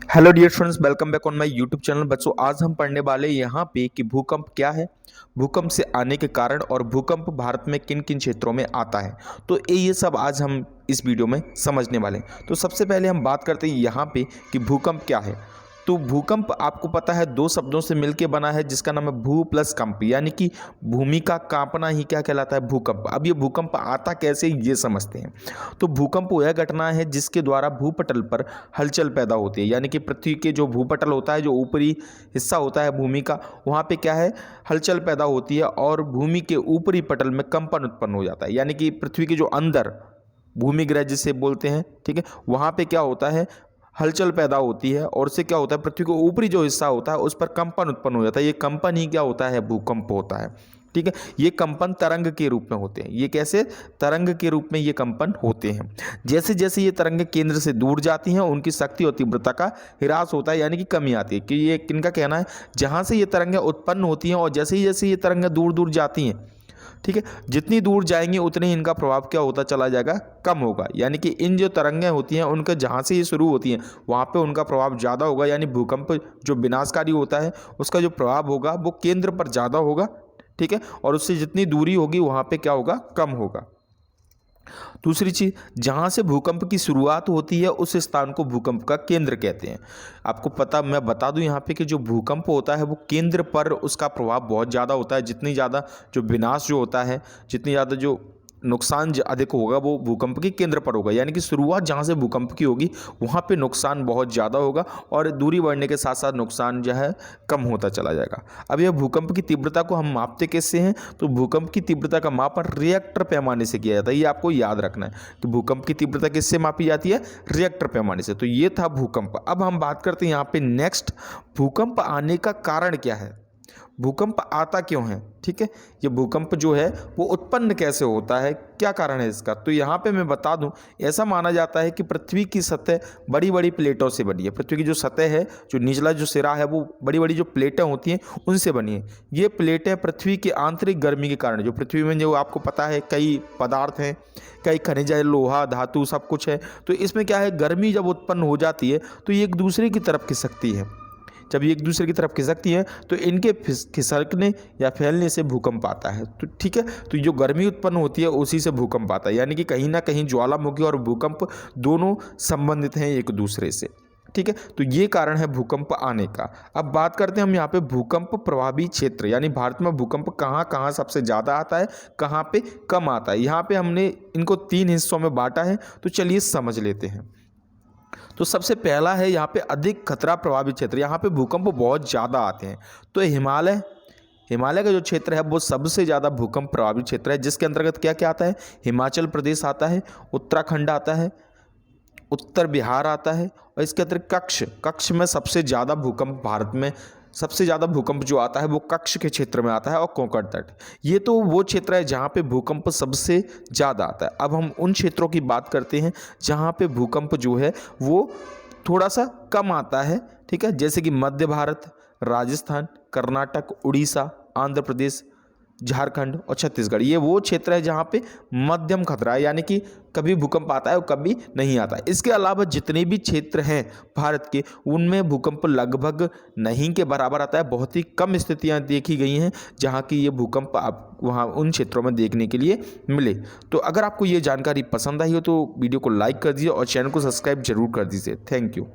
Hello dear friends, welcome back on my YouTube channel. बच्चों, आज हम पढ़ने वाले यहाँ पे कि भूकंप क्या है, भूकंप से आने के कारण और भूकंप भारत में किन किन क्षेत्रों में आता है। तो ये सब आज हम इस वीडियो में समझने वाले हैं। तो सबसे पहले हम बात करते हैं यहाँ पे कि भूकंप क्या है। तो भूकंप आपको पता है दो शब्दों से मिलके बना है, जिसका नाम है भू प्लस कंप, यानी कि भूमि का कांपना ही क्या कहलाता है, भूकंप। अब ये भूकंप आता कैसे, ये समझते हैं। तो भूकंप वह घटना है जिसके द्वारा भूपटल पर हलचल पैदा होती है, यानी कि पृथ्वी के जो भूपटल होता है, जो ऊपरी हिस्सा होता है भूमि का, वहाँ पे क्या है, हलचल पैदा होती है और भूमि के ऊपरी पटल में कंपन उत्पन्न हो जाता है। यानी कि पृथ्वी के जो अंदर भूमिगृह जिसे बोलते हैं, ठीक है, वहाँ पे क्या होता है, हलचल पैदा होती है और उससे क्या होता है, पृथ्वी के ऊपरी जो हिस्सा होता है उस पर कंपन उत्पन्न हो जाता है। ये कंपन ही क्या होता है, भूकंप होता है। ठीक है, ये कंपन तरंग के रूप में होते हैं। ये कैसे, तरंग के रूप में ये कंपन होते हैं। जैसे जैसे ये तरंगें केंद्र से दूर जाती हैं, उनकी शक्ति और तीव्रता का ह्रास होता है, यानी कि कमी आती है। कि ये किनका कहना है, जहाँ से ये तरंगें उत्पन्न होती हैं और जैसे ही जैसे ये तरंगें दूर दूर जाती हैं, ठीक है, जितनी दूर जाएंगे उतने ही इनका प्रभाव क्या होता चला जाएगा, कम होगा। यानी कि इन जो तरंगें होती हैं उनके जहाँ से ये शुरू होती हैं वहाँ पे उनका प्रभाव ज़्यादा होगा। यानी भूकंप जो विनाशकारी होता है उसका जो प्रभाव होगा वो केंद्र पर ज़्यादा होगा, ठीक है, और उससे जितनी दूरी होगी वहाँ पे क्या होगा, कम होगा। दूसरी चीज, जहां से भूकंप की शुरुआत होती है उस स्थान को भूकंप का केंद्र कहते हैं। आपको पता, मैं बता दूं यहाँ पे कि जो भूकंप होता है वो केंद्र पर उसका प्रभाव बहुत ज़्यादा होता है। जितनी ज़्यादा जो विनाश जो होता है, जितनी ज़्यादा जो नुकसान अधिक होगा वो भूकंप के केंद्र पर होगा। यानी कि शुरुआत जहाँ से भूकंप की होगी वहाँ पे नुकसान बहुत ज़्यादा होगा और दूरी बढ़ने के साथ साथ नुकसान जो है कम होता चला जाएगा। अब यह भूकंप की तीव्रता को हम मापते कैसे हैं, तो भूकंप की तीव्रता का मापन रिएक्टर पैमाने से किया जाता है। ये आपको याद रखना है कि भूकंप की तीव्रता किससे मापी जाती है, रिएक्टर पैमाने से। तो ये था भूकंप। अब हम बात करते हैं यहाँ पे नेक्स्ट, भूकंप आने का कारण क्या है, भूकंप आता क्यों है। ठीक है, ये भूकंप जो है वो उत्पन्न कैसे होता है, क्या कारण है इसका। तो यहाँ पे मैं बता दूं, ऐसा माना जाता है कि पृथ्वी की सतह बड़ी बड़ी प्लेटों से बनी है। पृथ्वी की जो सतह है, जो निचला जो सिरा है, वो बड़ी बड़ी जो प्लेटें होती हैं उनसे बनी है। ये प्लेटें पृथ्वी की आंतरिक गर्मी के कारण, जो पृथ्वी में जो आपको पता है कई पदार्थ हैं, कई खनिज है, लोहा धातु सब कुछ है, तो इसमें क्या है, गर्मी जब उत्पन्न हो जाती है तो ये एक दूसरे की तरफ खिसकती है। जब ये एक दूसरे की तरफ खिसकती है तो इनके खिसकने या फैलने से भूकंप आता है। तो ठीक है, तो जो गर्मी उत्पन्न होती है उसी से भूकंप आता है। यानी कि कहीं ना कहीं ज्वालामुखी और भूकंप दोनों संबंधित हैं एक दूसरे से। ठीक है, तो ये कारण है भूकंप आने का। अब बात करते हैं हम यहाँ पे भूकंप प्रभावी क्षेत्र, यानी भारत में भूकंप कहाँ कहाँ सबसे ज़्यादा आता है, कहाँ पे कम आता है। यहाँ पे हमने इनको 3 हिस्सों में बांटा है, तो चलिए समझ लेते हैं। तो सबसे पहला है यहाँ पे अधिक खतरा प्रभावित क्षेत्र, यहाँ पे भूकंप बहुत ज़्यादा आते हैं। तो हिमालय, हिमालय का जो क्षेत्र है वो सबसे ज़्यादा भूकंप प्रभावित क्षेत्र है, जिसके अंतर्गत क्या क्या आता है, हिमाचल प्रदेश आता है, उत्तराखंड आता है, उत्तर बिहार आता है, और इसके अतिरिक्त कच्छ, कच्छ में सबसे ज़्यादा भूकंप, भारत में सबसे ज़्यादा भूकंप जो आता है वो कच्छ के क्षेत्र में आता है, और कोंकण तट। ये तो वो क्षेत्र है जहाँ पे भूकंप सबसे ज़्यादा आता है। अब हम उन क्षेत्रों की बात करते हैं जहाँ पे भूकंप जो है वो थोड़ा सा कम आता है। ठीक है, जैसे कि मध्य भारत, राजस्थान, कर्नाटक, उड़ीसा, आंध्र प्रदेश, झारखंड और छत्तीसगढ़, ये वो क्षेत्र है जहाँ पे मध्यम खतरा है, यानी कि कभी भूकंप आता है और कभी नहीं आता है। इसके अलावा जितने भी क्षेत्र हैं भारत के, उनमें भूकंप लगभग नहीं के बराबर आता है। बहुत ही कम स्थितियाँ देखी गई हैं जहाँ की ये भूकंप आप वहाँ उन क्षेत्रों में देखने के लिए मिले। तो अगर आपको ये जानकारी पसंद आई हो तो वीडियो को लाइक कर दीजिए और चैनल को सब्सक्राइब जरूर कर दीजिए। Thank you.